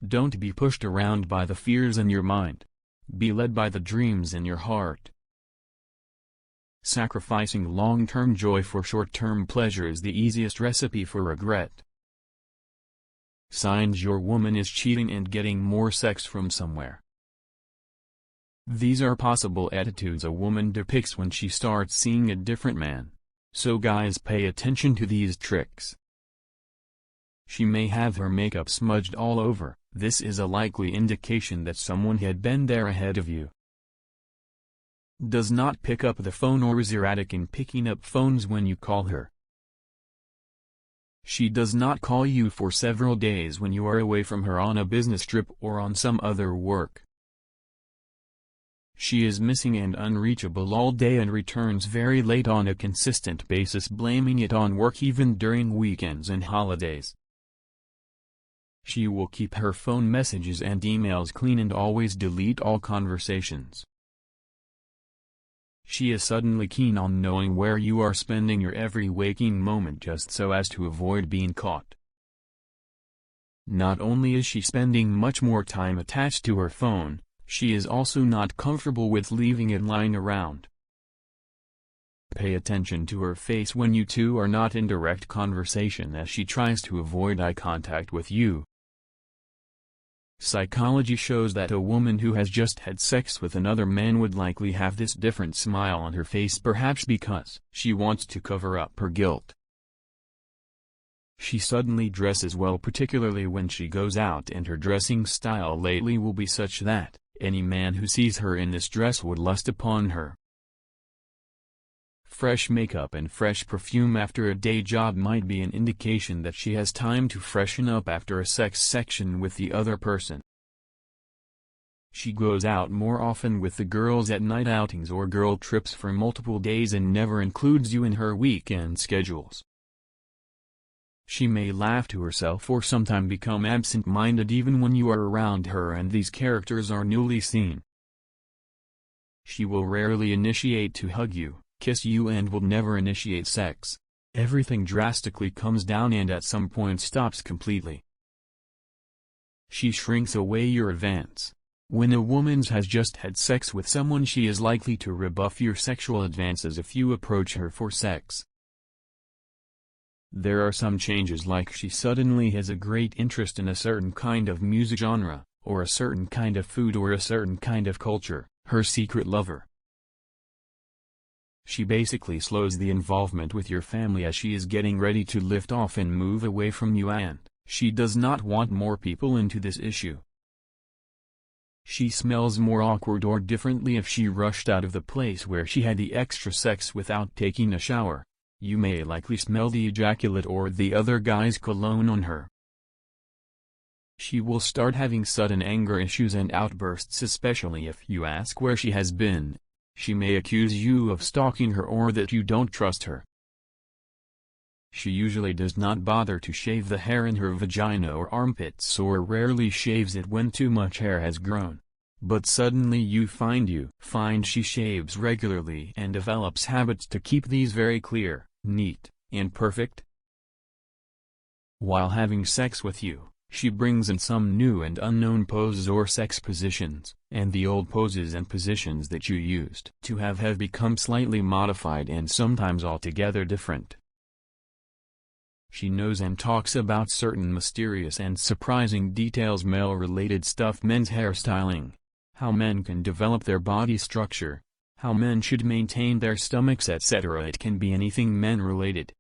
Don't be pushed around by the fears in your mind. Be led by the dreams in your heart. Sacrificing long-term joy for short-term pleasure is the easiest recipe for regret. Signs your woman is cheating and getting more sex from somewhere. These are possible attitudes a woman depicts when she starts seeing a different man. So guys, pay attention to these tricks. She may have her makeup smudged all over. This is a likely indication that someone had been there ahead of you. Does not pick up the phone or is erratic in picking up phones when you call her. She does not call you for several days when you are away from her on a business trip or on some other work. She is missing and unreachable all day and returns very late on a consistent basis, blaming it on work even during weekends and holidays. She will keep her phone messages and emails clean and always delete all conversations. She is suddenly keen on knowing where you are spending your every waking moment just so as to avoid being caught. Not only is she spending much more time attached to her phone, she is also not comfortable with leaving it lying around. Pay attention to her face when you two are not in direct conversation as she tries to avoid eye contact with you. Psychology shows that a woman who has just had sex with another man would likely have this different smile on her face, perhaps because she wants to cover up her guilt. She suddenly dresses well, particularly when she goes out, and her dressing style lately will be such that any man who sees her in this dress would lust upon her. Fresh makeup and fresh perfume after a day job might be an indication that she has time to freshen up after a sex section with the other person. She goes out more often with the girls at night outings or girl trips for multiple days and never includes you in her weekend schedules. She may laugh to herself or sometimes become absent-minded even when you are around her and these characters are newly seen. She will rarely initiate to hug you, kiss you, and will never initiate sex. Everything drastically comes down and at some point stops completely. She shrinks away your advance. When a woman has just had sex with someone, she is likely to rebuff your sexual advances if you approach her for sex. There are some changes, like she suddenly has a great interest in a certain kind of music genre, or a certain kind of food, or a certain kind of culture, her secret lover. She basically slows the involvement with your family as she is getting ready to lift off and move away from you, and she does not want more people into this issue. She smells more awkward or differently if she rushed out of the place where she had the extra sex without taking a shower. You may likely smell the ejaculate or the other guy's cologne on her. She will start having sudden anger issues and outbursts, especially if you ask where she has been. She may accuse you of stalking her or that you don't trust her. She usually does not bother to shave the hair in her vagina or armpits, or rarely shaves it when too much hair has grown. But suddenly you find she shaves regularly and develops habits to keep these very clear, neat, and perfect. While having sex with you, she brings in some new and unknown poses or sex positions, and the old poses and positions that you used to have become slightly modified and sometimes altogether different. She knows and talks about certain mysterious and surprising details, male-related stuff, men's hairstyling, how men can develop their body structure, how men should maintain their stomachs, etc. It can be anything men-related.